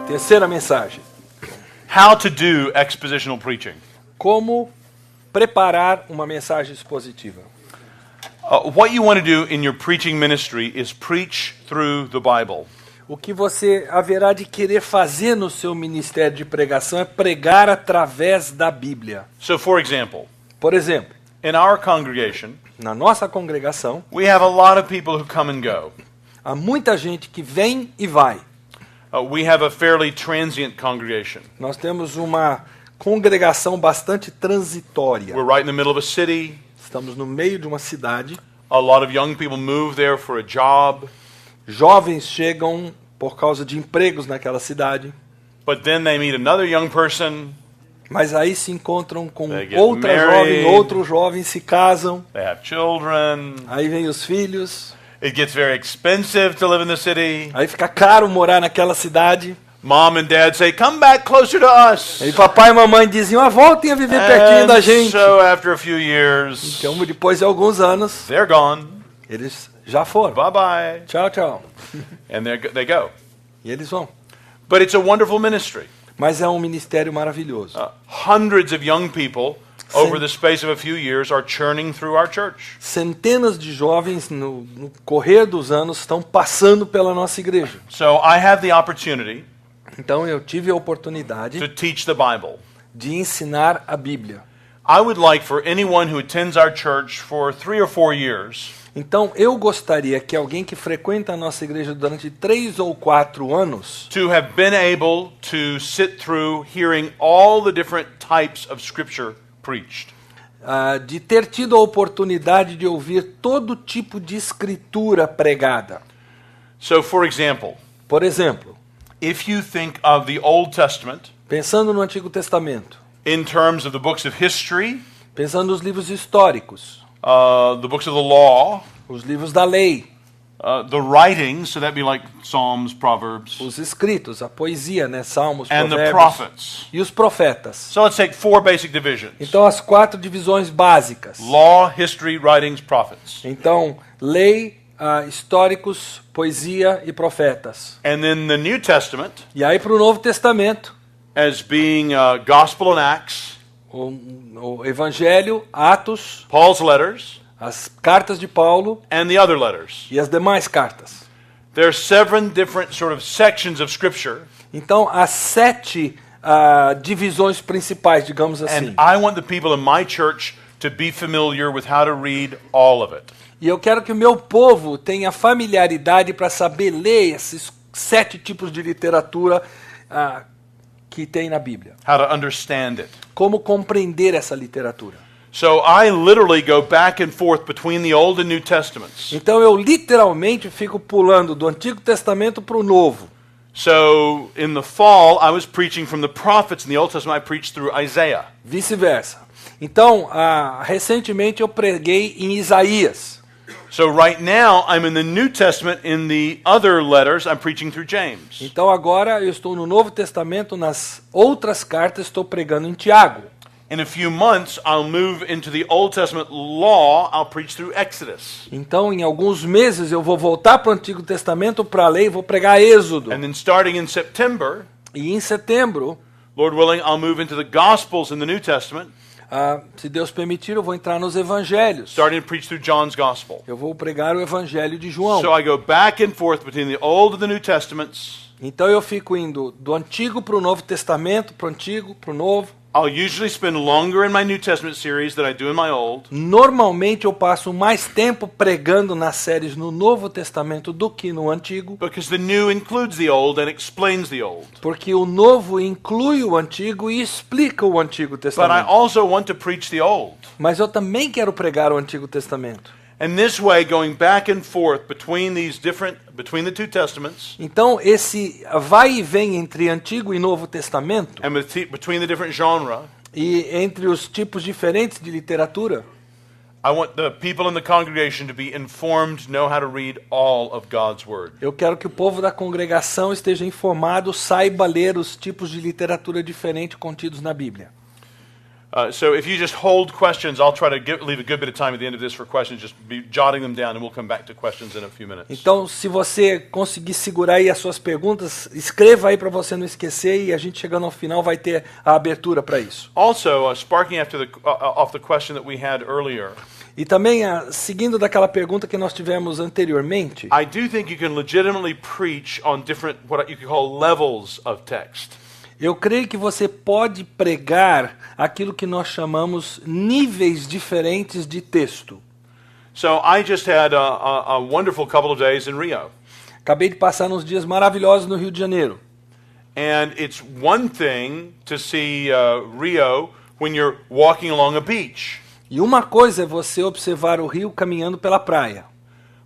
Terceira mensagem. How to do expositional preaching. Como preparar uma mensagem expositiva. What you want to do in your preaching ministry is preach through the Bible. O que você haverá de querer fazer no seu ministério de pregação é pregar através da Bíblia. So, for example, Por exemplo, in our congregation, na nossa congregação, we have a lot of people who come and go. há muita gente que vem e vai. We have a fairly transient congregation. Nós temos uma congregação bastante transitória. We're right in the middle of a city. Estamos no meio de uma cidade. A lot of young people move there for a job, Jovens chegam por causa de empregos naquela cidade. but then they meet another young person. Mas aí se encontram com They get outra married. jovem, outros jovens se casam. They have children. Aí vem os filhos. It gets very expensive to live in the city. Aí fica caro morar naquela cidade. Mom and dad say, "Come back closer to us." Aí papai e mamãe diziam, voltem a viver pertinho da And gente. so after a few years, Então, depois de alguns anos, they're gone. eles já foram. Bye bye. Tchau, tchau. And they go. E eles vão. But it's a wonderful ministry. Mas é um ministério maravilhoso. Hundreds of young people over the space of a few years are churning through our church. Centenas de jovens no correr dos anos estão passando pela nossa igreja. So I have the opportunity Então eu tive a oportunidade to teach the Bible. de ensinar a Bíblia. I would like for anyone who attends our church for 3 or 4 years Então eu gostaria que alguém que frequenta a nossa igreja durante 3 ou 4 anos to have been able to sit through hearing all the different types of scripture preached. de ter tido a oportunidade de ouvir todo tipo de escritura pregada. So for example, Por exemplo, if you think of the Old Testament pensando no Antigo Testamento, in terms of the books of history, pensando nos livros históricos, the books of the law, os livros da lei, the writings, so that'd be like Psalms, Proverbs, os escritos, a poesia, né, Salmos, and the Provérbios prophets. e os profetas. So let's take 4 basic divisions. Então as 4 divisões básicas. Law, history, writings, prophets. Então, lei, históricos, poesia e profetas. And then the New Testament E aí para o Novo Testamento, as being Gospel and Acts, o Evangelho, Atos, Paul's letters, as cartas de Paulo and the other letters. e as demais cartas. There are 7 different sort of sections of Scripture, Então, há 7 divisões principais, digamos assim. and I want the people in my church to be familiar with how to read all of it. E eu quero que o meu povo tenha familiaridade para saber ler esses 7 tipos de literatura que tem na Bíblia. How to understand it. Como compreender essa literatura. So I literally go back and forth between the Old and New Testaments. Então eu literalmente fico pulando do Antigo Testamento para o Novo. So in the fall, I was preaching from the prophets. In the Old Testament, I preached through Isaiah. Vice-versa. Então, recentemente eu preguei em Isaías. So right now, I'm in the New Testament. In the other letters, I'm preaching through James. Então agora eu estou no Novo Testamento, nas outras cartas estou pregando em Tiago. In a few months, I'll move into the Old Testament law. I'll preach through Exodus. Então, em alguns meses, eu vou voltar para o Antigo Testamento, para a lei, vou pregar Êxodo. And then starting in September, E em setembro, Lord willing, I'll move into the Gospels in the New Testament, se Deus permitir, eu vou entrar nos Evangelhos. starting to preach through John's Gospel. Eu vou pregar o Evangelho de João. So I go back and forth between the Old and the New Testaments. Então eu fico indo do Antigo para o Novo Testamento, para o Antigo, para o Novo. I'll usually spend longer in my New Testament series than I do in my Old. Normalmente eu passo mais tempo pregando nas séries no Novo Testamento do que no Antigo, Because the new includes the old and explains the old. porque o Novo inclui o Antigo e explica o Antigo But I Testamento. also want to preach the old. Mas eu também quero pregar o Antigo Testamento. And this way, going back and forth between the two testaments, Então esse vai e vem entre Antigo e Novo Testamento and between the different genre, e entre os tipos diferentes de literatura, I want the people in the congregation to be informed, know how to read all of God's Word. eu quero que o povo da congregação esteja informado, saiba ler os tipos de literatura diferente contidos na Bíblia. So if you just hold questions, I'll try to leave a good bit of time at the end of this for questions. Just be jotting them down, and we'll come back to questions in a few minutes. Então, se você conseguir segurar aí as suas perguntas, escreva aí para você não esquecer e a gente chegando ao final vai ter a abertura para isso. Also, sparking off the question that we had earlier, E também, seguindo daquela pergunta que nós tivemos anteriormente, I do think you can legitimately preach on different, what you could call levels of text. eu creio que você pode pregar aquilo que nós chamamos níveis diferentes de texto. So I just had a wonderful couple of days in Rio. Acabei de passar uns dias maravilhosos no Rio de Janeiro. And it's one thing to see Rio when you're walking along a beach. E uma coisa é você observar o rio caminhando pela praia.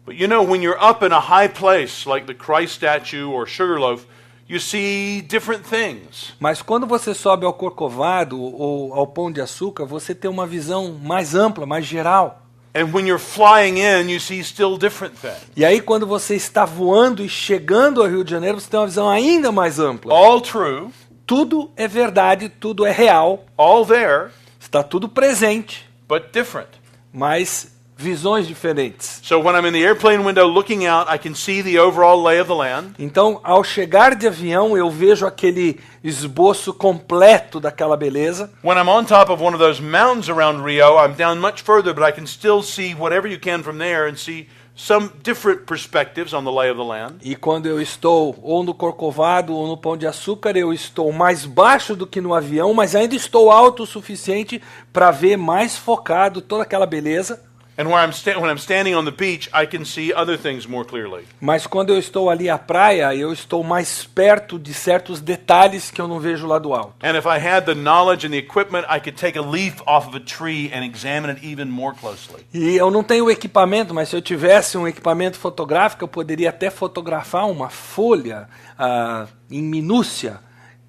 But you know, when you're up in a high place like the Christ statue or Sugarloaf, you see different things. Mas quando você sobe ao Corcovado ou ao Pão de Açúcar, você tem uma visão mais ampla, mais geral. And when you're flying in, you see still different things. E aí quando você está voando e chegando ao Rio de Janeiro, você tem uma visão ainda mais ampla. All true, Tudo é verdade, tudo é real, all there, está tudo presente, but different. mas visões diferentes. So when I'm in the airplane window looking out, I can see the overall lay of the land. Então, ao chegar de avião, eu vejo aquele esboço completo daquela beleza. When I'm on top of one of those mountains around Rio, I'm down much further, but I can still see whatever you can from there and see some different perspectives on the lay of the land. E quando eu estou ou no Corcovado ou no Pão de Açúcar, eu estou mais baixo do que no avião, mas ainda estou alto o suficiente para ver mais focado toda aquela beleza. And when I'm standing on the beach, I can see other things more clearly. Mas quando eu estou ali à praia, eu estou mais perto de certos detalhes que eu não vejo lá do alto. And if I had the knowledge and the equipment, I could take a leaf off of a tree and examine it even more closely. E eu não tenho o equipamento, mas se eu tivesse um equipamento fotográfico, eu poderia até fotografar uma folha em minúcia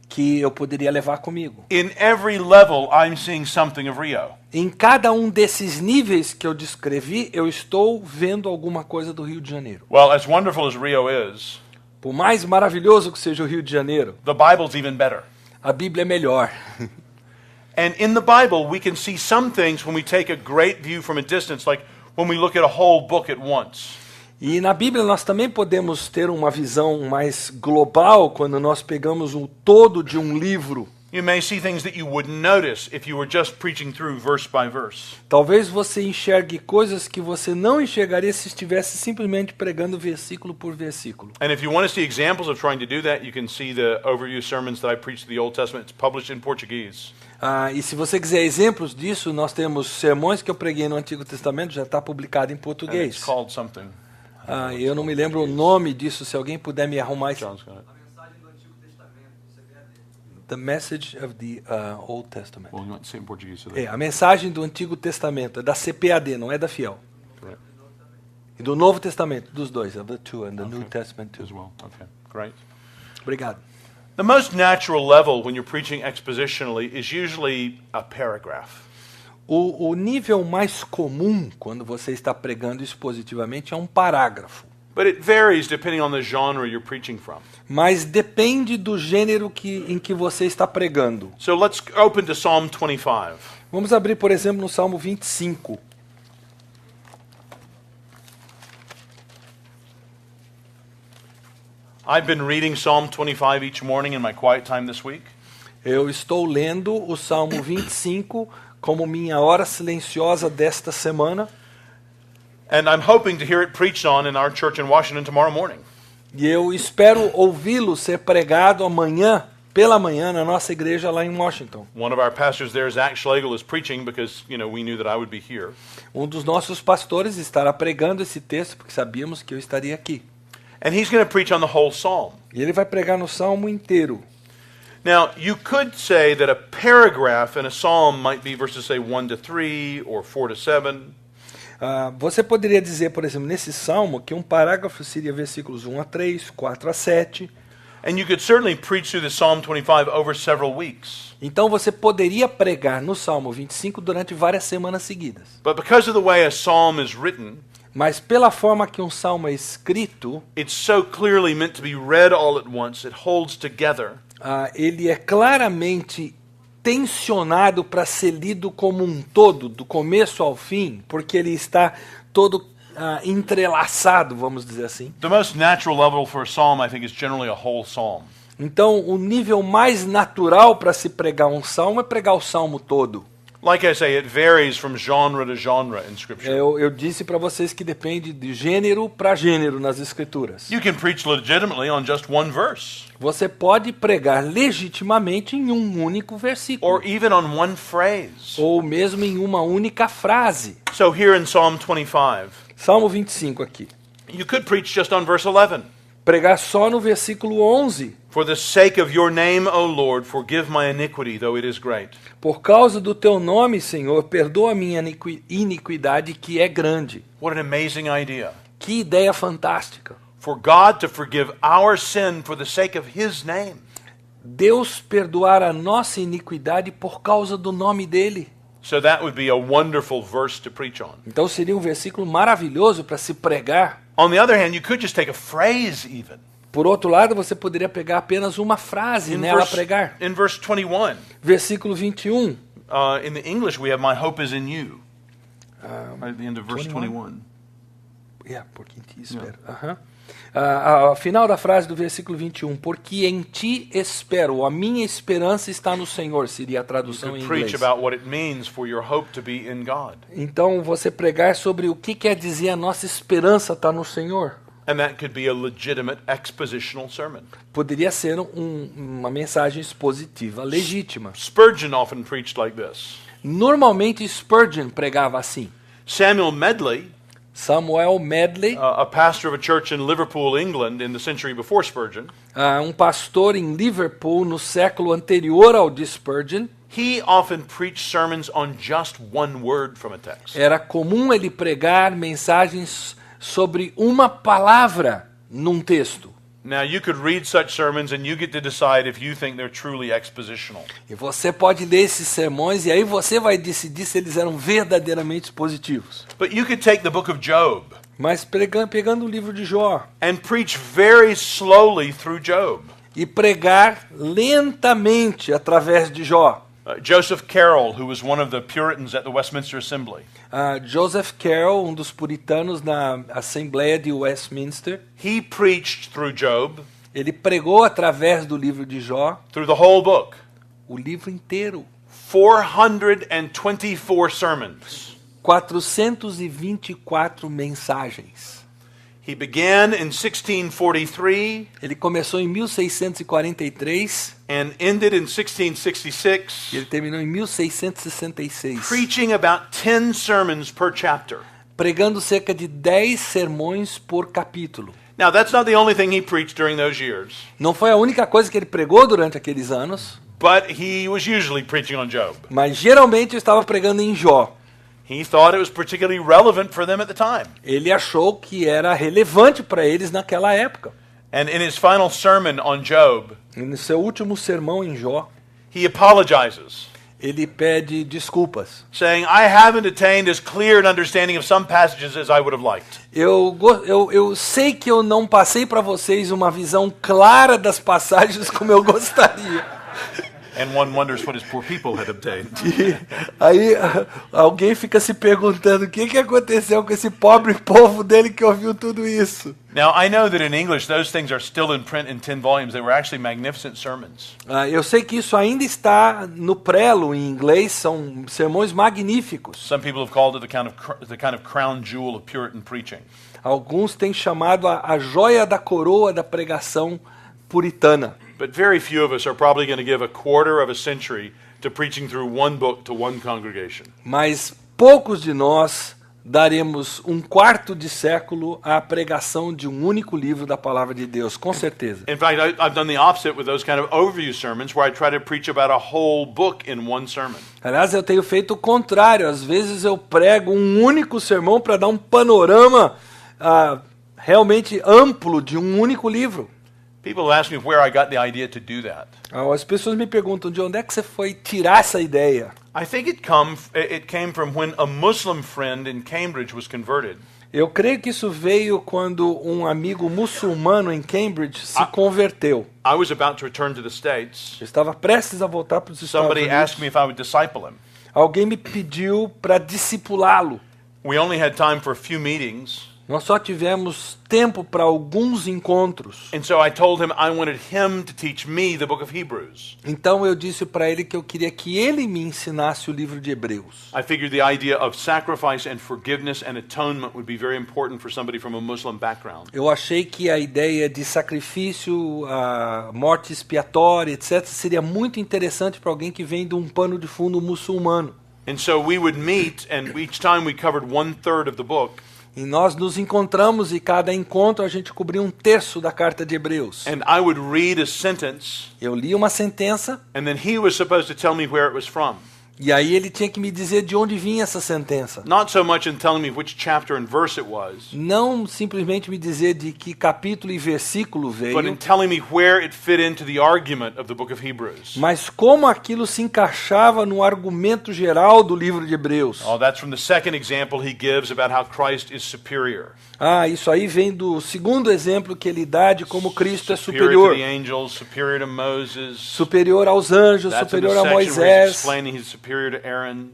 que eu poderia levar comigo. In every level, I'm seeing something of Rio. Em cada um desses níveis que eu descrevi, eu estou vendo alguma coisa do Rio de Janeiro. Well, as wonderful as Rio is, Por mais maravilhoso que seja o Rio de Janeiro, the Bible's even better. a Bíblia é melhor. And in the Bible, we can see some things when we take a great view from a distance, like when we look at a whole book at once. E na Bíblia nós também podemos ter uma visão mais global quando nós pegamos um todo de um livro. You may see things that you wouldn't notice if you were just preaching through verse by verse. Talvez você enxergue coisas que você não enxergaria se estivesse simplesmente pregando versículo por versículo. And if you want to see examples of trying to do that, you can see the overview sermons that I preached to the Old Testament. It's published in Portuguese. E se você quiser exemplos disso, nós temos sermões que eu preguei no Antigo Testamento, já está publicado em And it's português. called something. Eu não me lembro o nome disso, se alguém puder me arrumar isso. John's got it. The Message of the Old Testament. Well, you want to say it in Portuguese. So A mensagem do Antigo Testamento, é da CPAD, não é da Fiel. Correct. E do Novo Testamento, dos dois, of the two and the New Testament too. As well. Okay, great. Obrigado. The most natural level when you're preaching expositionally is usually a paragraph. O nível mais comum quando você está pregando expositivamente é um parágrafo. But it varies depending on the genre you're preaching from. Mas depende do gênero em que você está pregando. So let's open to Psalm 25. Vamos abrir, por exemplo, no Salmo 25. I've been reading Psalm 25 each morning in my quiet time this week. Eu estou lendo o Salmo 25 como minha hora silenciosa desta semana. And I'm hoping to hear it preached on in our church in Washington tomorrow morning. E eu espero ouvi-lo ser pregado amanhã, pela manhã, na nossa igreja lá em Washington. One of our pastors there, Zach Schlegel, is preaching because, we knew that I would be here. Um dos nossos pastores estará pregando esse texto porque sabíamos que eu estaria aqui. And he's going to preach on the whole psalm. E ele vai pregar no Salmo inteiro. Now, you could say that a paragraph in a psalm might be verses, say, 1 to 3 or 4 to 7. Você poderia dizer, por exemplo, nesse Salmo, que um parágrafo seria versículos 1 a 3, 4 a 7. And you could certainly preach through the Psalm 25 over several weeks. Então você poderia pregar no Salmo 25 durante várias semanas seguidas. But because of the way a psalm is written, Mas pela forma que um salmo é escrito, it's so clearly meant to be read all at once. It holds together. ele é claramente tensionado para ser lido como um todo, do começo ao fim, porque ele está todo entrelaçado, vamos dizer assim. The most natural level for a psalm, I think, is generally a whole psalm. Então, o nível mais natural para se pregar um salmo é pregar o salmo todo. Like I say, it varies from genre to genre in Scripture. Eu disse para vocês que depende de gênero para gênero nas escrituras. You can preach legitimately on just one verse, Você pode pregar legitimamente em um único versículo, or even on one phrase. ou mesmo em uma única frase. So here in Psalm 25, Salmo 25 aqui. you could preach just on verse 11. Pregar só no versículo 11. For the sake of your name, O Lord, forgive my iniquity, though it is great. Por causa do teu nome, Senhor, perdoa a minha iniquidade que é grande. What an amazing idea. Que ideia fantástica. For God to forgive our sin for the sake of His name. Deus perdoar a nossa iniquidade por causa do nome dele. So that would be a wonderful verse to preach on. Então seria um versículo maravilhoso para se pregar. On the other hand, you could just take a phrase even. Por outro lado, você poderia pegar apenas uma frase e nela pregar. In verse 21, Versículo 21. in the English we have, my hope is in you. Right at the end of verse 21. Porque em ti espero. Ao final da frase do versículo 21, porque em ti espero, a minha esperança está no Senhor, seria a You tradução em could preach inglês. about what it means for your hope to be in God. Então, você pregar sobre o que quer dizer a nossa esperança está no Senhor. And that could be a legitimate expositional sermon. Poderia ser uma mensagem expositiva legítima. Spurgeon often preached like this. Normalmente Spurgeon pregava assim. Samuel Medley, Samuel Medley, a pastor of a church in Liverpool, England, in the century before Spurgeon, um pastor em Liverpool no século anterior ao de Spurgeon, he often preached sermons on just one word from a text. era comum ele pregar mensagens sobre uma palavra num texto. Now, you could read such sermons and you get to decide if you think they're truly expositional. E você pode ler esses sermões e aí você vai decidir se eles eram verdadeiramente positivos. But you could take the book of Job Mas pegando o livro de Jó and preach very slowly through Job. e pregar lentamente através de Jó. Joseph Carroll, who was one of the Puritans at the Westminster Assembly, Joseph Carroll, um dos puritanos na Assembleia de Westminster, he preached through Job, ele pregou através do livro de Jó, through the whole book, o livro inteiro. 424 sermons. 424 mensagens. He began in 1643 Ele começou em 1643 and ended in 1666, e ele terminou em 1666, preaching about 10 sermons per chapter. pregando cerca de 10 sermões por capítulo. Now, that's not the only thing he preached during those years, Não foi a única coisa que ele pregou durante aqueles anos, but he was usually preaching on Job. mas geralmente ele estava pregando em Jó. He thought it was particularly relevant for them at the time. Ele achou que era relevante para eles naquela época. And in his final sermon on Job, E no seu último sermão em Jó, he apologizes, ele pede desculpas. saying, I haven't attained as clear an understanding of some passages as I would have liked. Eu sei que eu não passei para vocês uma visão clara das passagens como eu gostaria. And one wonders what his poor people had obtained. E aí alguém fica se perguntando o que aconteceu com esse pobre povo dele que ouviu tudo isso. Now, I know that in English, those things are still in print in 10 volumes. They were actually magnificent sermons. Eu sei que isso ainda está no prelo em inglês, são sermões magníficos. Some people have called it the kind of crown jewel of Puritan preaching. Alguns têm chamado a joia da coroa da pregação puritana. But very few of us are probably going to give a quarter of a century to preaching through one book to one congregation. Mas poucos de nós daremos um quarto de século à pregação de um único livro da palavra de Deus, com certeza. In fact, I've done the opposite with those kind of overview sermons where I try to preach about a whole book in one sermon. Aliás, eu tenho feito o contrário. Às vezes eu prego um único sermão para dar um panorama realmente amplo de um único livro. People ask me where I got the idea to do that. As pessoas me perguntam de onde é que você foi tirar essa ideia. I think it came from when a Muslim friend in Cambridge was converted. Eu creio que isso veio quando um amigo muçulmano em Cambridge se converteu. I was about to return to the States. Eu estava prestes a voltar para os Estados Somebody Unidos. asked me if I would disciple him. Alguém me pediu para discipulá-lo. We only had time for a few meetings. Nós só tivemos tempo para alguns encontros. And so I told him I wanted him to teach me the book of Hebrews. Então eu disse para ele que eu queria que ele me ensinasse o livro de Hebreus. I figured the idea of sacrifice and forgiveness and atonement would be very important for somebody from a Muslim background. Eu achei que a ideia de sacrifício, a morte expiatória, etc., seria muito interessante para alguém que vem de um pano de fundo muçulmano. And so we would meet, and each time we covered 1/3 of the book. E nós nos encontramos e cada encontro a gente cobria um terço da carta de Hebreus. And I would read a sentence, Eu li uma sentença and then he was supposed to tell me where it was from. e aí ele tinha que me dizer de onde vinha essa sentença. Not so much in telling me which chapter and verse it was, Não simplesmente me dizer de que capítulo e versículo but in veio, telling me where it fit into the argument of the book of Hebrews. mas como aquilo se encaixava no argumento geral do livro de Hebreus. Oh, that's from the second example he gives about how Christ is superior. Ah, isso aí vem do segundo exemplo que ele dá de como Cristo é Superior to superior. the angels, superior to Moses. Superior aos anjos, That's in superior the a section where he's Moisés. explaining he's superior to Aaron.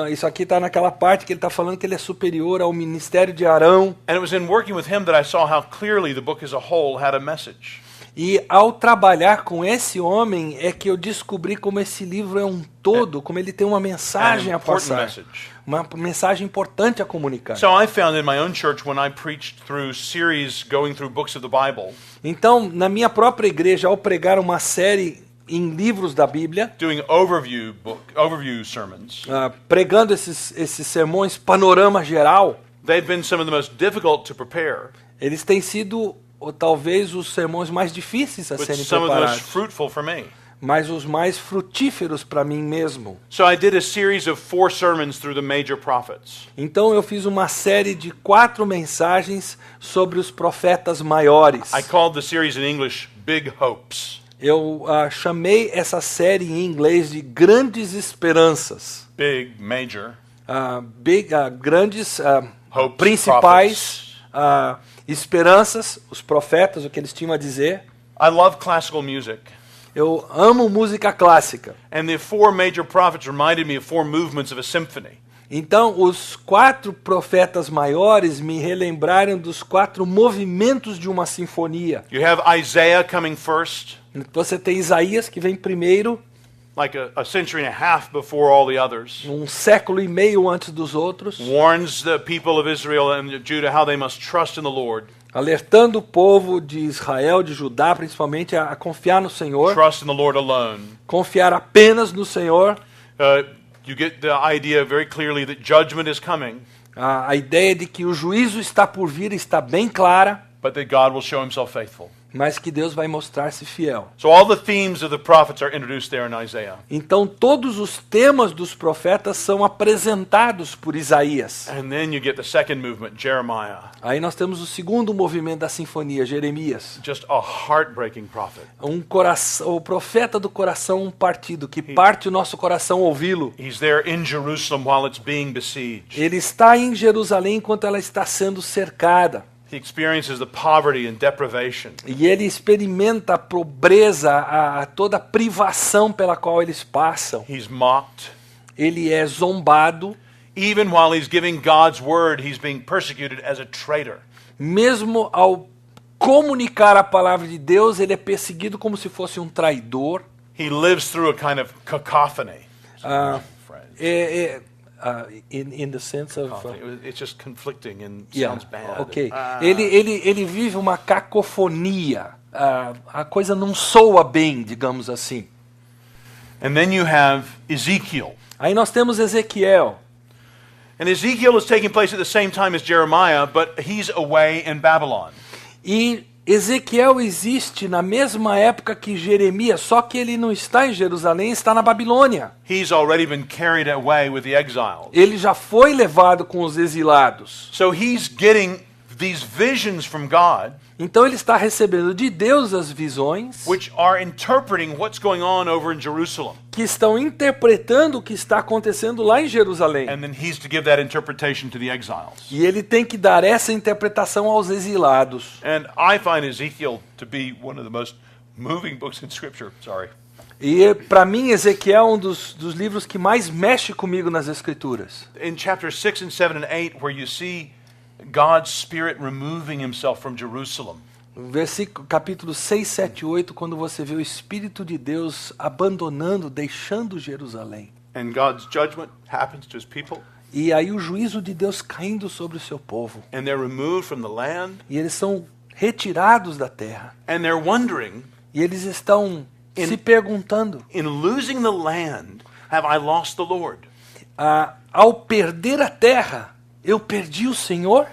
Isso aqui está naquela parte que ele está falando que ele é superior ao ministério de Arão. And it was in working with him that I saw how clearly the book as a whole had a message. E ao trabalhar com esse homem é que eu descobri como esse livro é um todo, como ele tem uma mensagem An a important passar. message. Uma mensagem importante a comunicar. So I found in my own church when I preached through series going through books of the Bible, Então, na minha própria igreja, ao pregar uma série em livros da Bíblia, doing overview sermons, pregando esses sermões panorama geral, they've been some of the most difficult to prepare, eles têm sido ou talvez os sermões mais difíceis a but serem some of the most preparados, fruitful for me. mas os mais frutíferos para mim mesmo. So I did a series of 4 sermons through the major prophets. Então eu fiz uma série de 4 mensagens sobre os profetas maiores. I called the series in English Big Hopes. Eu chamei essa série em inglês de Grandes Esperanças. Big, major. Grandes, Hopes, principais esperanças, os profetas, o que eles tinham a dizer. I love classical music. Eu amo música clássica. And the 4 major prophets reminded me of 4 movements of a symphony. Então, os 4 profetas maiores me relembraram dos 4 movimentos de uma sinfonia. You have Isaiah coming first, Você tem Isaías, que vem primeiro, like a century and a half before all the others. um século e meio antes dos outros, Warns the people of Israel and Judah how they must trust in the Lord, alertando o povo de Israel, de Judá, principalmente, a confiar no Senhor, trust in the Lord alone. confiar apenas no Senhor. You get the idea very clearly that judgment is coming, A ideia de que o juízo está por vir está bem clara, but that God will show himself faithful. mas que Deus vai mostrar-se fiel. So all the themes of the prophets are introduced there in Isaiah. Então todos os temas dos profetas são apresentados por Isaías. And then you get the second movement, Jeremiah, Aí nós temos o segundo movimento da sinfonia, Jeremias. just a heartbreaking prophet. O profeta do coração partido, que parte o nosso coração ouvi-lo. He's there in Jerusalem while it's being besieged. Ele está em Jerusalém enquanto ela está sendo cercada. He experiences the poverty and deprivation. E ele experimenta a pobreza, toda a privação pela qual eles passam. He's mocked. Ele é zombado. Even while he's giving God's word, he's being persecuted as a traitor. Mesmo ao comunicar a palavra de Deus, ele é perseguido como se fosse um traidor. He lives through a kind of cacophony. In the sense of... It's just conflicting and Yeah, sounds bad. ok. Ele vive uma cacofonia. A coisa não soa bem, digamos assim. And then you have Ezekiel. Aí nós temos Ezequiel. And Ezekiel is taking place at the same time as Jeremiah, but he's away in Babylon. E Ezequiel existe na mesma época que Jeremias, só que ele não está em Jerusalém, está na Babilônia. He's already been carried away with the exiles. Ele já foi levado com os exilados. So he's getting these visions from God, Então ele está recebendo de Deus as visões which are interpreting what's going on over in Jerusalem. que estão interpretando o que está acontecendo lá em Jerusalém. And then he's to give that interpretation to the exiles. E ele tem que dar essa interpretação aos exilados. And I find Ezekiel to be one of the most moving books in Scripture. Sorry. E para mim, Ezequiel é um dos livros que mais mexe comigo nas Escrituras. In chapters 6 and 7 and 8, where you see God's Spirit removing himself from Jerusalem. Versículo, capítulo 6, 7 e 8, quando você vê o Espírito de Deus abandonando, deixando Jerusalém. And God's judgment happens to his people. E aí o juízo de Deus caindo sobre o seu povo. And they're removed from the land. E eles são retirados da terra. And they're wondering, E eles estão se perguntando, in losing the land, have I lost the Lord? ao perder a terra, eu perdi o Senhor?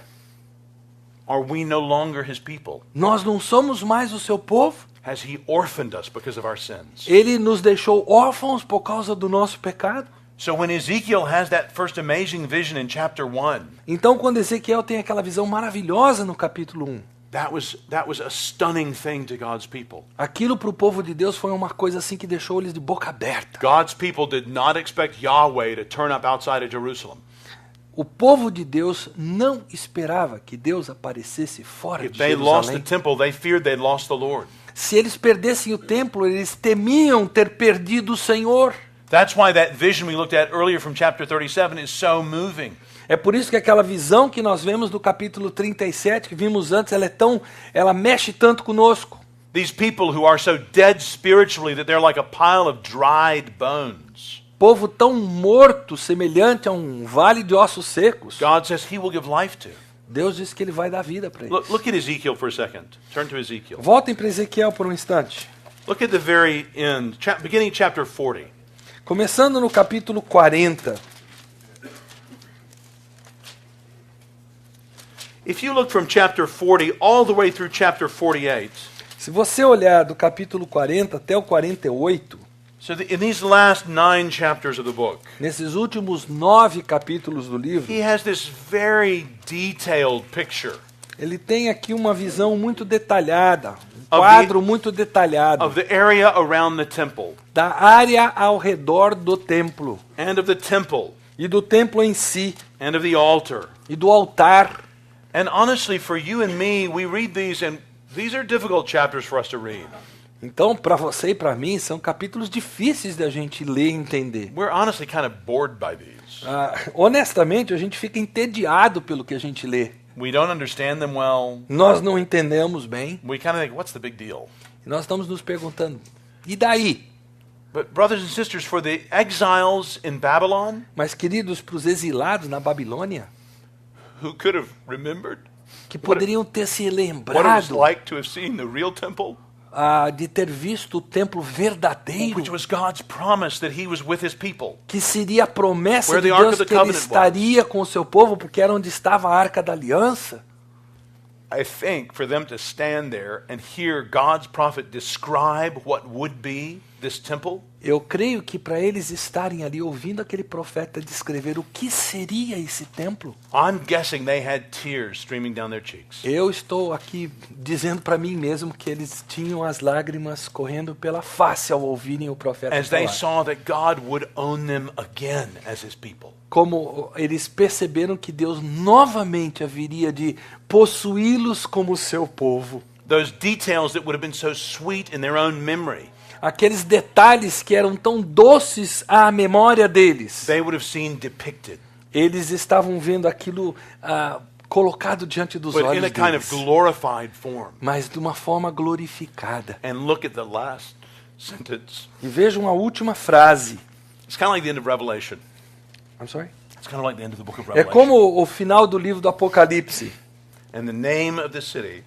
Are we no longer his people? Nós não somos mais o seu povo? Has he orphaned us because of our sins? Ele nos deixou órfãos por causa do nosso pecado? So when Ezekiel has that first amazing vision in chapter 1, Então, quando Ezequiel tem aquela visão maravilhosa no capítulo 1, that was a stunning thing to God's people. aquilo para o povo de Deus foi uma coisa assim que deixou eles de boca aberta. God's people did not expect Yahweh to turn up outside of Jerusalem. O povo de Deus não esperava que Deus aparecesse fora If de they lost the Jerusalém. temple, they feared they'd lost the Lord. Se eles perdessem o templo, eles temiam ter perdido o Senhor. That's why that vision we looked at earlier from chapter 37 is so moving. É por isso que aquela visão que nós vemos do capítulo 37, que vimos antes, ela mexe tanto conosco. These people who are so dead spiritually that they're like a pile of dried bones. Povo tão morto, semelhante a um vale de ossos secos. God says he will give life to. Deus diz que ele vai dar vida para eles. Look at Ezekiel for a second. Turn to Ezekiel. Voltem para Ezequiel por um instante. Look at the very end, beginning chapter 40. Começando no capítulo 40. If you look from chapter 40 all the way through chapter 48, Se você olhar do capítulo 40 até o 48, so in these last 9 chapters of the book, nesses últimos 9 capítulos do livro, he has this very detailed picture ele tem aqui uma visão muito detalhada, um quadro muito detalhado of the area around the temple da área ao redor do templo and of the temple e do templo em si and of the altar. e do altar. And honestly, for you and me, we read these and these are difficult chapters for us to read. Então, para você e para mim, são capítulos difíceis da gente ler e entender. We're honestly kind of bored by these. Honestamente, a gente fica entediado pelo que a gente lê. We don't understand them well. Nós não entendemos bem. We kind of think, what's the big deal? E nós estamos nos perguntando, e daí? But brothers and sisters, for the exiles in Babylon, Mas, queridos, para os exilados na Babilônia, who could have remembered que poderiam ter se what it was lembrado like to have seen the real temple, de ter visto o templo verdadeiro, which was God's promise that he was with his people. que seria a promessa Where de the Ark Deus of the que ele Covenant estaria com o seu povo, porque era onde estava a Arca da Aliança. I think for them to stand there and hear God's prophet describe what would be this temple, Eu creio que para eles estarem ali ouvindo aquele profeta descrever o que seria esse templo, I'm guessing they had tears streaming down their cheeks. eu estou aqui dizendo para mim mesmo que eles tinham as lágrimas correndo pela face ao ouvirem o profeta As they falar. saw that God would own them again as his people. Como eles perceberam que Deus novamente haveria de possuí-los como seu povo. Those details that would have been so sweet in their own memory, Aqueles detalhes que eram tão doces à memória deles. they would have seen depicted, Eles estavam vendo aquilo colocado diante dos but in olhos a kind of deles. glorified form. Mas de uma forma glorificada. And look at the last sentence. E vejam a última frase. It's kind of like the end of Revelation. I'm sorry? It's kind of like the end of the book of É Revelation. como o final do livro do Apocalipse. And the name of the city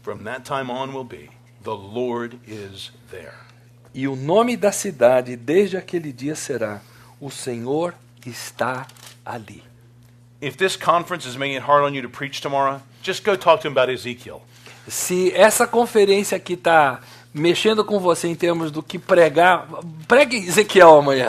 from that time on will be, the Lord is there. E o nome da cidade desde aquele dia será: o Senhor está ali. If this conference is making it hard on you to preach tomorrow, just go talk to him about Ezekiel. Se essa conferência aqui está mexendo com você em termos do que pregar, pregue Ezequiel amanhã.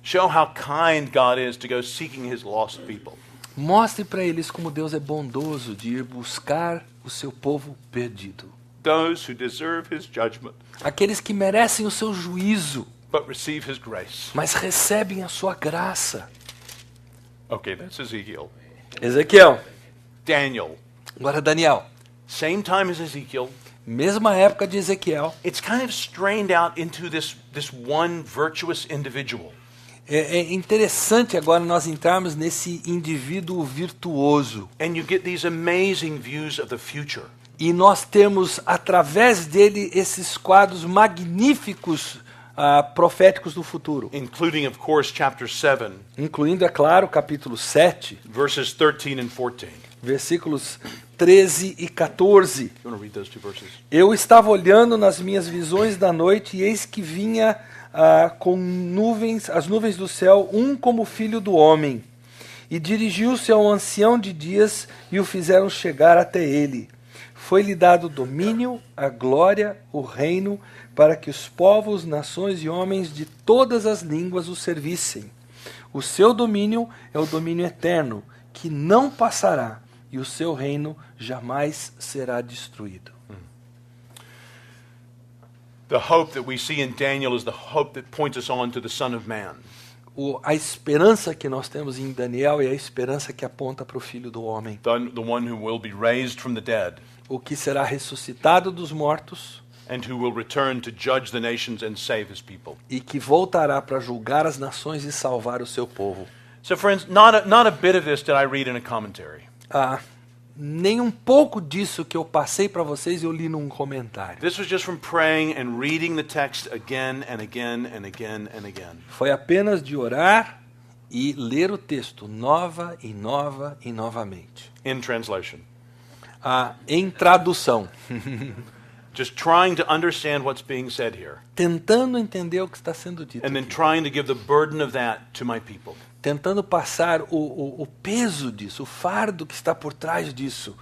Show how kind God is to go seeking his lost people. Mostre para eles como Deus é bondoso de ir buscar o seu povo perdido. Those who deserve his judgment, Aqueles que merecem o seu juízo, but receive his grace. mas recebem a sua graça. Okay, that's Ezekiel. Ezequiel. Daniel, Agora Daniel. same time as Ezekiel. Mesma época de Ezequiel. It's kind of strained out into this one virtuous individual. É interessante agora nós entrarmos nesse indivíduo virtuoso. And you get these amazing views of the future. E nós temos, através dele, esses quadros magníficos proféticos do futuro. Including, of course, chapter 7, Incluindo, é claro, capítulo 7, verses 13 and 14. versículos 13 e 14. You want to read those two verses? Eu estava olhando nas minhas visões da noite, e eis que vinha com nuvens, as nuvens do céu, um como filho do homem. E dirigiu-se ao ancião de dias e o fizeram chegar até ele. Foi-lhe dado o domínio, a glória, o reino, para que os povos, nações e homens de todas as línguas o servissem. O seu domínio é o domínio eterno, que não passará, e o seu reino jamais será destruído. The hope that we see in Daniel is the hope that points us on to the Son of Man. A esperança que nós temos em Daniel é a esperança que aponta para o Filho do Homem. The one who will be raised from the dead O que será ressuscitado dos mortos and who will return to judge the nations and save his people. e que voltará para julgar as nações e salvar o seu povo. So friends, not a bit of this did I read in a commentary. Nem um pouco disso que eu passei para vocês eu li num comentário. This was just from praying and reading the text again and again and again and again. Foi apenas de orar e ler o texto nova e nova e novamente. In translation. Em tradução. Just trying to understand what's being said here. Tentando entender o que está sendo dito. And then Aqui. trying to give the burden of that to my people. Tentando passar o peso disso, o fardo que está por trás disso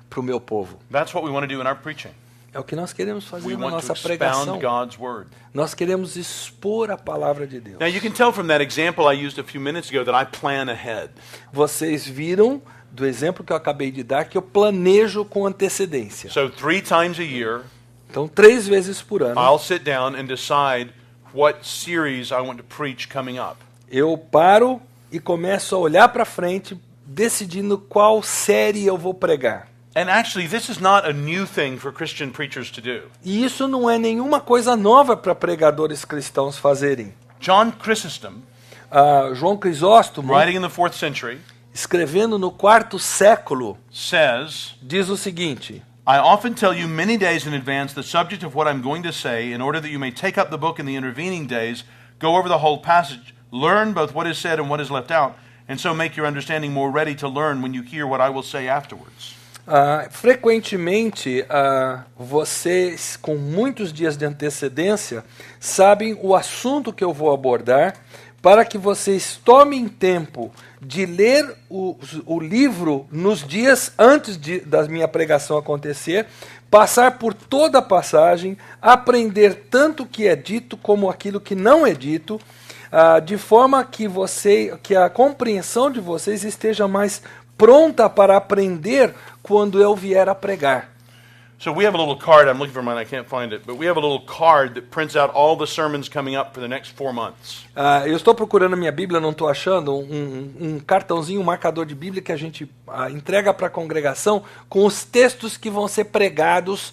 para o meu povo. That's what we want to do in our preaching. É o que nós queremos fazer We na want to nossa pregação. expound God's word. Nós queremos expor a palavra de Deus. Now you can tell from that example I used a few minutes ago that I plan ahead. Vocês viram do exemplo que eu acabei de dar que eu planejo com antecedência. So 3 times a year, Então, 3 vezes por ano, I'll sit down and decide what series I want to preach coming up. eu paro e começo a olhar para frente, decidindo qual série eu vou pregar. And actually, this is not a new thing for Christian preachers to do. E isso não é nenhuma coisa nova para pregadores cristãos fazerem. John Chrysostom, João Crisóstomo, writing in the 4th century, escrevendo no 4º século, says, diz o seguinte: I often tell you many days in advance the subject of what I'm going to say, in order that you may take up the book in the intervening days, go over the whole passage, learn both what is said and what is left out, and so make your understanding more ready to learn when you hear what I will say afterwards. Frequentemente, vocês, com muitos dias de antecedência, sabem o assunto que eu vou abordar, para que vocês tomem tempo de ler o livro nos dias antes da minha pregação acontecer, passar por toda a passagem, aprender tanto o que é dito como aquilo que não é dito, de forma que a compreensão de vocês esteja mais pronta para aprender quando eu vier a pregar. So we have a little card, I'm looking for mine, I can't find it, but we have a little card that prints out all the sermons coming up for the next 4 months. Eu estou procurando a minha Bíblia, não estou achando, um cartãozinho, um marcador de Bíblia que a gente entrega para a congregação com os textos que vão ser pregados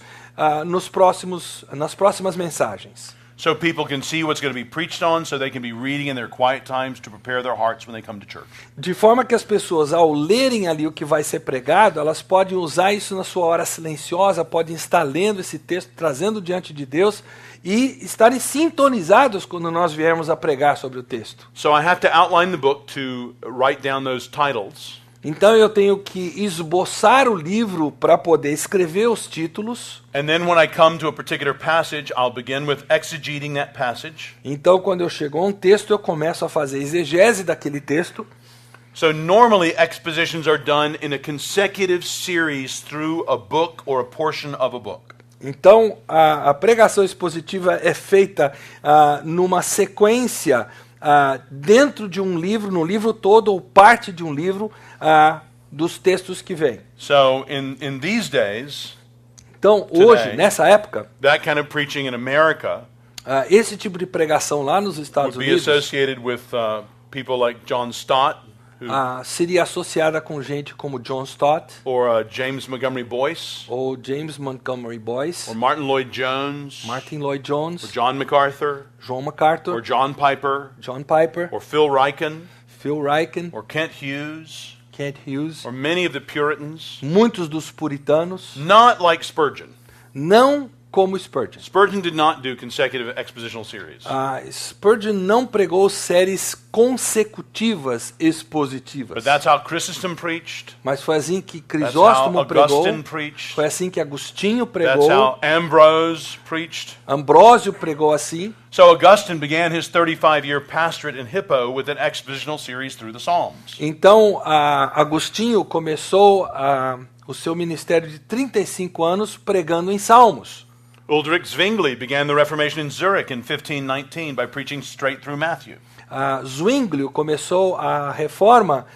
nas próximas mensagens. So people can see what's going to be preached on, so they can be reading in their quiet times to prepare their hearts when they come to church. De forma que as pessoas, ao lerem ali o que vai ser pregado, elas podem usar isso na sua hora silenciosa, podem estar lendo esse texto, trazendo diante de Deus e estarem sintonizados quando nós viermos a pregar sobre o texto. So I have to outline the book to write down those titles. Então eu tenho que esboçar o livro para poder escrever os títulos. And then when I come to a particular passage, I'll begin with exegeting that passage. Então quando eu chego a um texto, eu começo a fazer exegese daquele texto. So normally expositions are done in a consecutive series through a book or a portion of a book. Então a pregação expositiva é feita numa sequência dentro de um livro, no livro todo, ou parte de um livro, dos textos que vêm. So in these days, Então, hoje, nessa época, that kind of preaching in America esse tipo de pregação lá nos Estados would be Unidos associated with people like John Stott, who, seria associada com gente como John Stott, or James Montgomery Boyce, ou James Montgomery Boyce, or Martin Lloyd Jones, Martin Lloyd Jones, or John MacArthur, John MacArthur, or John Piper, John Piper, or Phil Ryken, Phil Ryken, or Kent Hughes, Kent Hughes, or many of the Puritans. muitos dos puritanos, Not like Spurgeon. não como Spurgeon. Spurgeon did not do consecutive expositional series. Spurgeon não pregou séries consecutivas expositivas. But that's how Chrysostom preached. Mas foi assim que That's Crisóstomo how pregou, Augustine preached. foi assim que Agostinho That's pregou, how Ambrose preached. Ambrósio pregou assim. So Augustine began his 35-year pastorate in Hippo with an expositional series through the Psalms. Então, Agostinho começou o seu ministério de 35 anos pregando em Salmos. Ulrich Zwingli began the Reformation in Zurich in 1519 by preaching straight through Matthew. Zwingli começou a reforma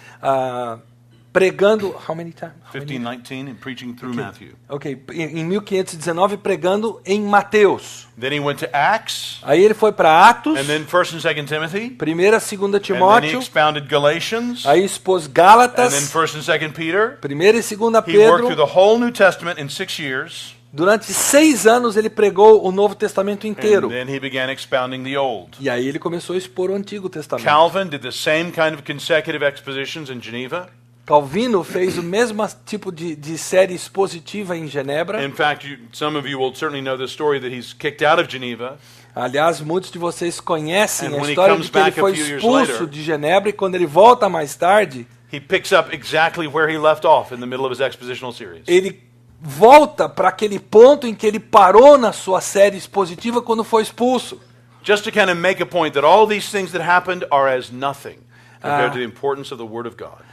pregando... How many times? 1519 and preaching through Matthew. Ok, em 1519 pregando em Mateus. Then he went to Acts, Aí ele foi para Atos, and then 1st and 2nd Timothy, 1ª e 2ª and then he Timóteo, expounded Galatians, aí expôs and then Gálatas, 1st and 2nd Peter. 1ª e 2ª He worked through Pedro. the whole New Testament in 6 years, Durante 6 anos ele pregou o Novo Testamento inteiro. and then he began expounding the Old. E aí ele começou a expor o Antigo Testamento. Calvin did the same kind of consecutive expositions in Geneva. Calvino fez o mesmo tipo de série expositiva em Genebra. In fact, some of you will certainly know the story that he's kicked out of Geneva. Aliás, muitos de vocês conhecem And a when he história comes de que ele back a foi few years expulso later, de Genebra e quando ele volta mais tarde, He picks up exactly where he left off in the middle of his expositional series. ele volta para aquele ponto em que ele parou na sua série expositiva quando foi expulso. Just to kind of make a point that all these things that happened are as nothing compared to the importance of the Word of God.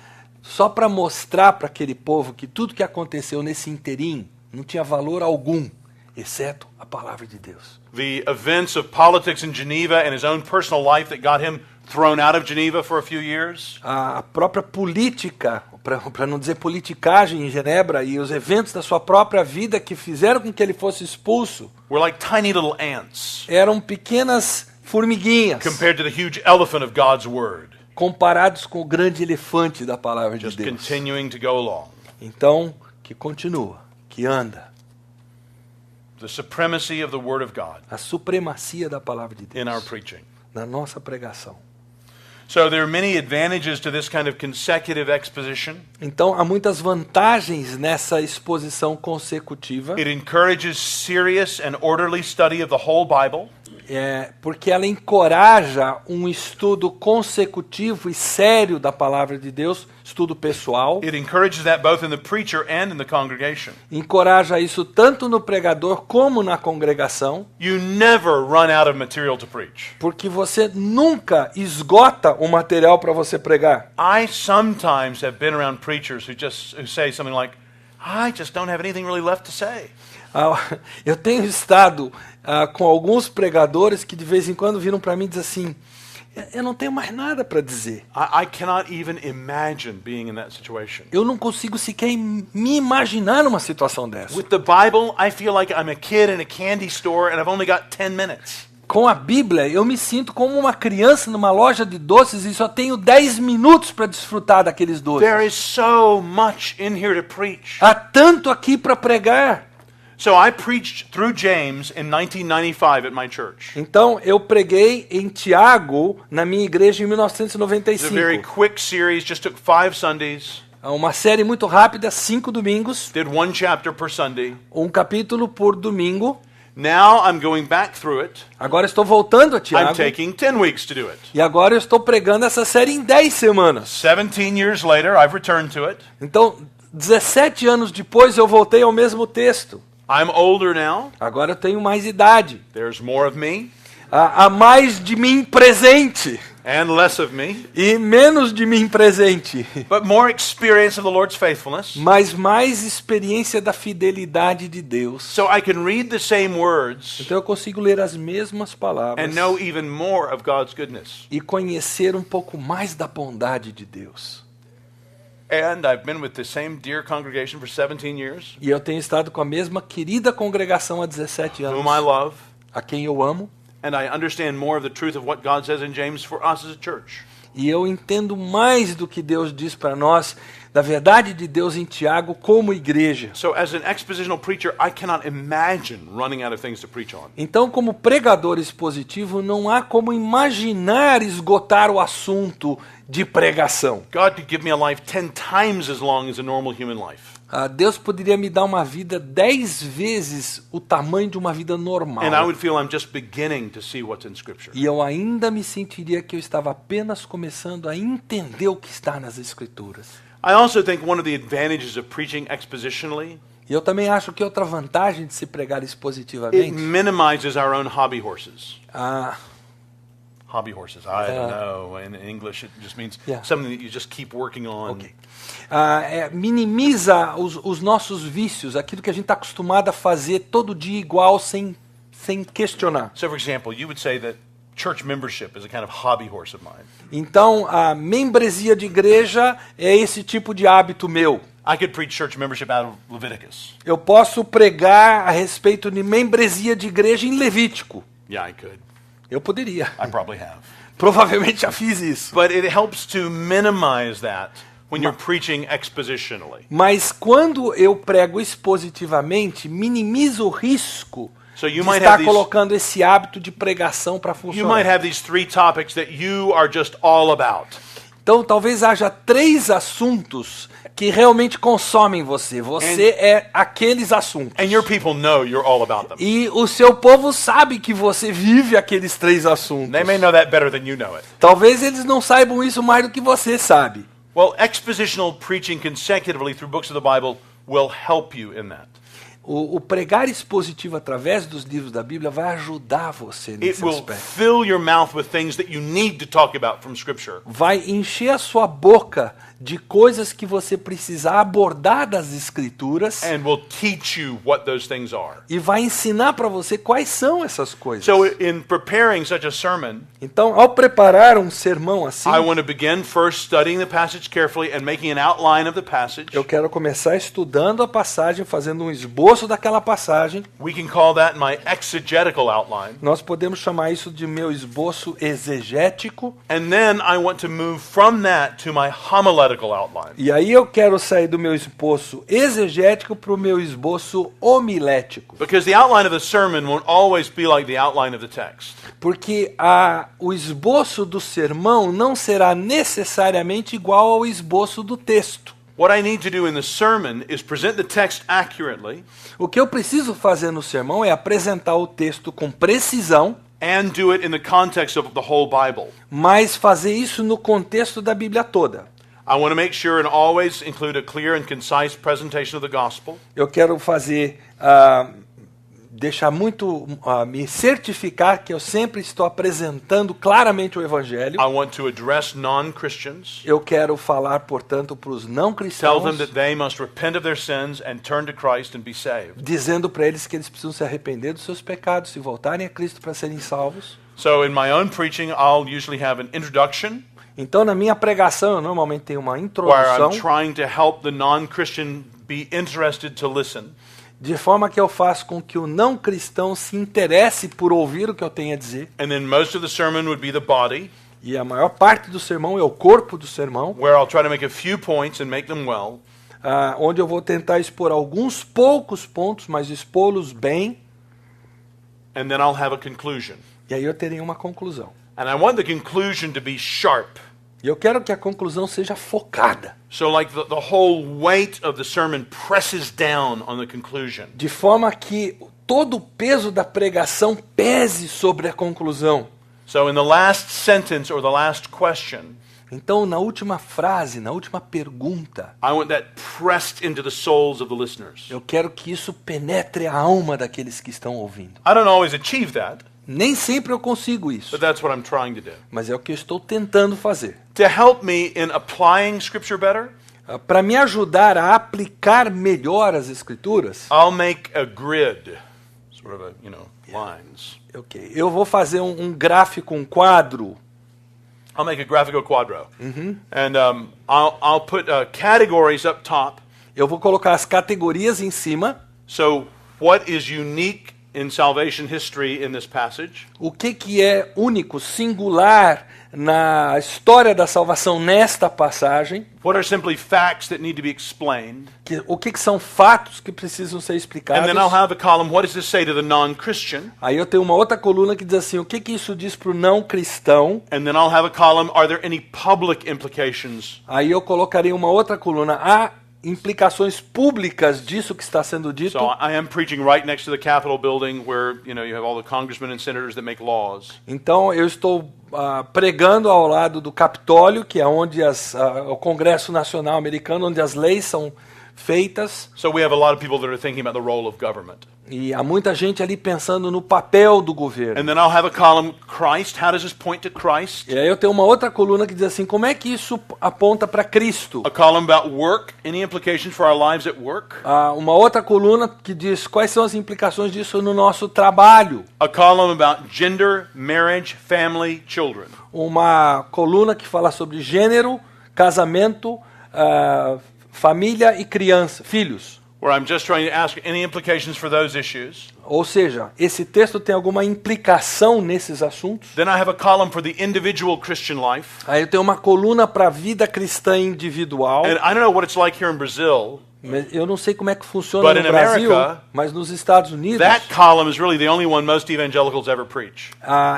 Só para mostrar para aquele povo que tudo que aconteceu nesse interim não tinha valor algum, exceto a palavra de Deus. The events of politics in Geneva and his own personal life that got him thrown out of Geneva for a few years. A própria política, para não dizer politicagem em Genebra, e os eventos da sua própria vida que fizeram com que ele fosse expulso, Were like tiny little ants eram pequenas formiguinhas compared to the huge elephant of God's Word, comparados com o grande elefante da palavra de just Deus. continuing to go along. Então, que continua, que anda. The supremacy of the Word of God A supremacia da palavra de in our Deus preaching. na nossa pregação. So there are many advantages to this kind of consecutive exposition. Então, há muitas vantagens nessa exposição consecutiva, It encourages serious and orderly study of the whole Bible. Porque ela encoraja um estudo consecutivo e sério da palavra de Deus, estudo pessoal. It encourages that both in the preacher and in the congregation. Encoraja isso tanto no pregador como na congregação, You never run out of material to preach. porque você nunca esgota o material para você pregar. I sometimes have been around preachers who say something like, I just don't have anything really left to say. Eu tenho estado com alguns pregadores que de vez em quando viram para mim e dizem assim, eu não tenho mais nada para dizer. I cannot even imagine being in that situation. Eu não consigo sequer me imaginar numa situação dessa. With the Bible, I feel like I'm a kid in a candy store and I've only got 10 minutes. Com a Bíblia, eu me sinto como uma criança numa loja de doces e só tenho 10 minutos para desfrutar daqueles doces. There is so much in here to preach. Há tanto aqui para pregar. So I preached through James in 1995 at my church. Então, eu preguei em Tiago, na minha igreja, em It's a very 1995. quick series, just took 5 Sundays, Uma série muito rápida, 5 domingos, did 1 chapter per Sunday. um capítulo por domingo. Now I'm going back through it. Agora estou voltando a I'm Tiago. taking 10 weeks to do it. E agora eu estou pregando essa série em 10 semanas. 17 years later, I've returned to it. Então, 17 anos depois eu voltei ao mesmo texto. I'm older now. Agora eu tenho mais idade. There's more of me. Há mais de mim presente. and less of me, e menos de mim presente, but more experience of the Lord's faithfulness, mas mais experiência da fidelidade de Deus. so I can read the same words Então eu consigo ler as mesmas palavras and know even more of God's goodness. e conhecer um pouco mais da bondade de Deus. And I've been with the same dear congregation for 17 years, E eu tenho estado com a mesma querida congregação há 17 anos, whom I love, a quem eu amo, and I understand more of the truth of what God says in James for us as a church. e eu entendo mais do que Deus diz para nós, da verdade de Deus em Tiago como igreja. So as an expositional preacher, I cannot imagine running out of things to preach on. Então, como pregador expositivo, não há como imaginar esgotar o assunto de pregação. God could give me a life 10 times as long as a normal human life. Deus poderia me dar uma vida 10 vezes o tamanho de uma vida normal. And I would feel I'm just beginning to see what's in Scripture. E eu ainda me sentiria que eu estava apenas começando a entender o que está nas Escrituras. I also think one of the advantages of preaching expositionally, E eu também acho que outra vantagem de se pregar it expositivamente, minimizes our own hobby horses. ah, Hobby horses, I don't know. In English, it just means Yeah. something that you just keep working on. ok. Minimiza os nossos vícios, aquilo que a gente está acostumado a fazer todo dia igual, sem questionar. So, for example, you would say that church membership is a kind of hobby horse of mine. Então, a membresia de igreja é esse tipo de hábito meu. I could preach church membership out of Leviticus. Eu posso pregar a respeito de membresia de igreja em Levítico. Yeah, I could. Eu poderia. I probably have. Provavelmente já fiz isso. But it helps to minimize that when you're preaching expositionally. Mas quando eu prego expositivamente, minimiza o risco So de you might estar have these, colocando esse hábito de pregação para you funcionar. might have these 3 topics that you are just all about. Então talvez haja 3 assuntos que realmente consomem você. Você é aqueles assuntos. And your people know you're all about them. E o seu povo sabe que você vive aqueles 3 assuntos. They may know that better than you know it. Talvez eles não saibam isso mais do que você sabe. Well, expositional preaching consecutively through books of the Bible will help you in that. O pregar expositivo através dos livros da Bíblia vai ajudar você It nesse will aspecto. fill your mouth with things that you need to talk about from Scripture. Vai encher a sua boca de coisas que você precisa abordar das Escrituras And will teach you what those things are. e vai ensinar para você quais são essas coisas. So in preparing such a sermon, Então, ao preparar um sermão assim, I want to begin first studying the passage carefully and making an outline of the passage. eu quero começar estudando a passagem, fazendo um esboço daquela passagem. We can call that my exegetical outline. Nós podemos chamar isso de meu esboço exegético. And then I want to move from that to my homiletical outline. E aí eu quero sair do meu esboço exegético para o meu esboço homilético. Because the outline of the sermon won't always be like the outline of the text. Porque o esboço do sermão não será necessariamente igual ao esboço do texto. What I need to do in the sermon is present the text accurately O que eu preciso fazer no sermão é apresentar o texto com precisão, and do it in the context of the whole Bible. mas fazer isso no contexto da Bíblia toda. I want to make sure and always include a clear and concise presentation of the gospel. Eu quero fazer, me certificar que eu sempre estou apresentando claramente o Evangelho. I want to address non-Christians, Eu quero falar, portanto, para os não tell cristãos, them that they must repent of their sins and turn to Christ and be saved. dizendo para eles que eles precisam se arrepender dos seus pecados, se voltarem a Cristo para serem salvos. So in my own preaching, I'll usually have an introduction Então, na minha pregação, eu normalmente tenho uma where introdução, I'm trying to help the non-Christian be interested to listen. de forma que eu faço com que o não cristão se interesse por ouvir o que eu tenho a dizer. And then most of the sermon would be the body, E a maior parte do sermão é o corpo do sermão, where I'll try to make a few points and make them well. onde eu vou tentar expor alguns poucos pontos, mas expô-los bem, And then I'll have a conclusion. e aí eu terei uma conclusão. And I want the conclusion to be sharp. E eu quero que a conclusão seja focada, So like the whole weight of the sermon presses down on the conclusion. de forma que todo o peso da pregação pese sobre a conclusão. So in the last sentence or the last question, Então, na última frase, na última pergunta, I want that pressed into the souls of the listeners. eu quero que isso penetre a alma daqueles que estão ouvindo. I don't always achieve that, Nem sempre eu consigo isso, but that's what I'm trying to do. mas é o que eu estou tentando fazer. To help me in applying Scripture better, Para me ajudar a aplicar melhor as Escrituras, I'll make a grid, sort of lines. ok, eu vou fazer um gráfico, um quadro. I'll make a graphical quadro. And I'll put categories up top. Eu vou colocar as categorias em cima. So what is unique in salvation history in this passage? O que é único, singular na história da salvação nesta passagem? What are simply facts that need to be explained? O que são fatos que precisam ser And explicados? then I'll have a column, what does this say to the non-Christian? Aí eu tenho uma outra coluna que diz assim, o que isso diz para o não cristão? And then I'll have a column, are there any public implications? Aí eu colocarei uma outra coluna, há implicações públicas disso que está sendo dito? So I am preaching right next to the Capitol building where, you have all the congressmen and senators that make laws. Então eu estou pregando ao lado do Capitólio, que é onde o Congresso Nacional Americano, onde as leis são feitas. So we have a lot of people that are thinking about the role of government. E há muita gente ali pensando no papel do governo. And then I'll have a column, Christ, how does this point to Christ? E aí eu tenho uma outra coluna que diz assim, como é que isso aponta para Cristo? A column about work, any implications for our lives at work? Uma outra coluna que diz quais são as implicações disso no nosso trabalho. A column about gender, marriage, family, children. Uma coluna que fala sobre gênero, casamento, família e criança, filhos. Where I'm just trying to ask any implications for those issues. Ou seja, esse texto tem alguma implicação nesses assuntos? Then I have a column for the individual Christian life. Aí eu tenho uma coluna para a vida cristã individual. And I don't know what it's like here in Brazil. Eu não sei como é que funciona But no in Brasil, America, mas nos Estados Unidos, That column is really the only one most evangelicals ever preach.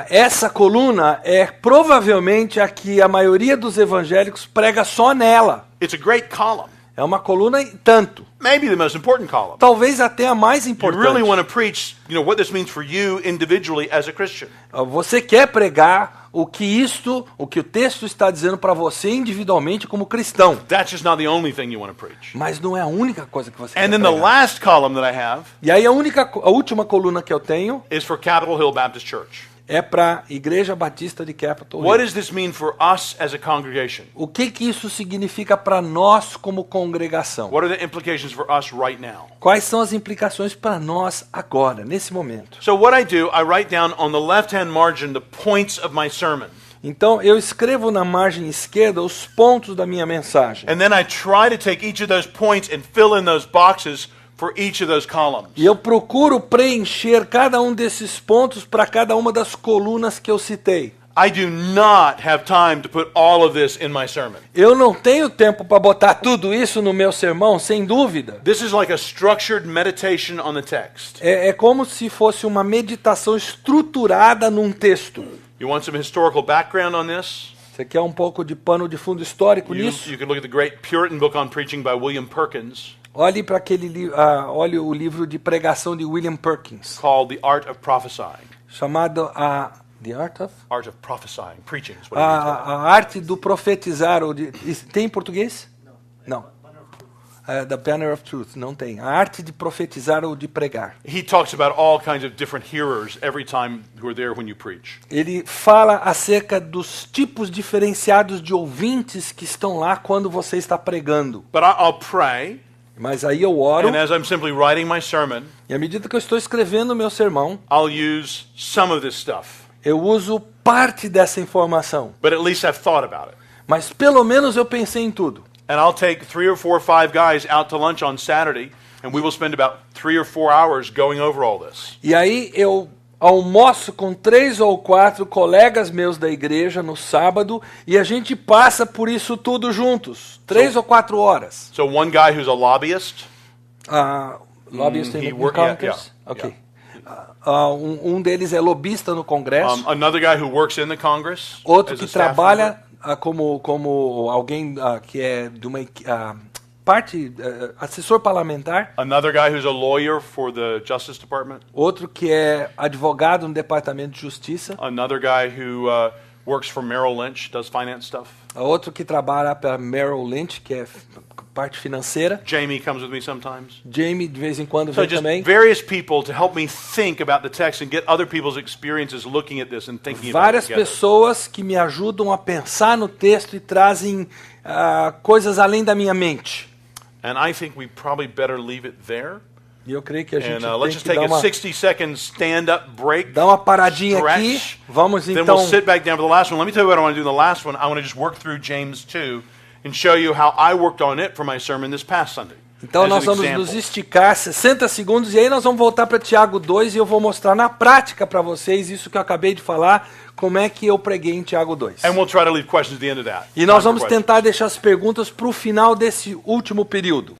Essa coluna é provavelmente a que a maioria dos evangélicos prega só nela. It's a great column. É uma coluna e tanto. Maybe the most important column. Talvez até a mais You importante. really want to preach, what this means for you individually as a Christian. Você quer pregar o que o texto está dizendo para você individualmente como cristão. That's just not the only thing you want to preach. Mas não é a única coisa que você And quer then the pregar. last column that I have E aí a última coluna que eu tenho is for Capitol Hill Baptist Church. é para a Igreja Batista de Capitol What Hill. does this mean for us as a congregation? O que isso significa para nós como congregação? What are the implications for us right now? Quais são as implicações para nós agora, nesse momento? So what I do, I write down on the left-hand margin the points of my sermon. Então eu escrevo na margem esquerda os pontos da minha mensagem. And then I try to take each of those points and fill in those boxes for each of those columns. E eu procuro preencher cada um desses pontos para cada uma das colunas que eu citei. I do not have time to put all of this in my sermon. Eu não tenho tempo para botar tudo isso no meu sermão, sem dúvida. This is like a structured meditation on the text. É como se fosse uma meditação estruturada num texto. You want some historical background on this? Você quer um pouco de pano de fundo histórico You nisso? can look at the great Puritan book on preaching by William Perkins Olhe para olhe o livro de pregação de William Perkins, called The Art of Prophesying. chamado The Art of? Art of Prophesying. Preaching is what it means. A arte do profetizar. Tem em português? Não. The Banner of Truth, não tem. A arte de profetizar ou de pregar. He talks about all kinds of different hearers every time who are there when you preach. Ele fala acerca dos tipos diferenciados de ouvintes que estão lá quando você está pregando. But I'll pray, Mas aí eu oro, and as I'm simply writing my sermon, e à medida que eu estou escrevendo o meu sermão, I'll use some of this stuff. eu uso parte dessa informação. But at least I've thought about it. Mas pelo menos eu pensei em tudo. And I'll take 3 or 4 or 5 guys out to lunch on Saturday, and we will spend about 3 or 4 hours going over all this. E aí eu almoço com 3 ou 4 colegas meus da igreja no sábado e a gente passa por isso tudo juntos. 3 ou 4 horas. So one guy who's a lobbyist, Lobbyist he in work- Congress? yeah, Ok. Um deles é lobista no Congresso. another guy who works in the Congress, Outro as que a staff trabalha como alguém que é de uma assessor parlamentar. Another guy who's a lawyer for the Justice Department. Outro que é advogado no Departamento de Justiça. Another guy who works for Merrill Lynch, does finance stuff. Outro que trabalha para Merrill Lynch, que é parte financeira. Jamie comes with me sometimes. Jamie de vez em quando So vem just também. various people to help me think about the text and get other people's experiences looking at this and thinking about it Várias together. pessoas que me ajudam a pensar no texto e trazem coisas além da minha mente. And I think we probably better leave it there. E eu creio que a gente And let's tem just que take dar a uma, 60-second stand-up break. dar uma paradinha aqui. Stretch. Vamos Then então... we'll sit back down for the last one. Let me tell you what I want to do in the last one. I want to just work through James 2 and show you how I worked on it for my sermon this past Sunday. Então as nós an vamos example. nos esticar 60 segundos e aí nós vamos voltar para Tiago 2 e eu vou mostrar na prática para vocês isso que eu acabei de falar, como é que eu preguei em Tiago 2. And we'll try to leave questions at the end of that. E nós Time for vamos questions. tentar deixar as perguntas para o final desse último período.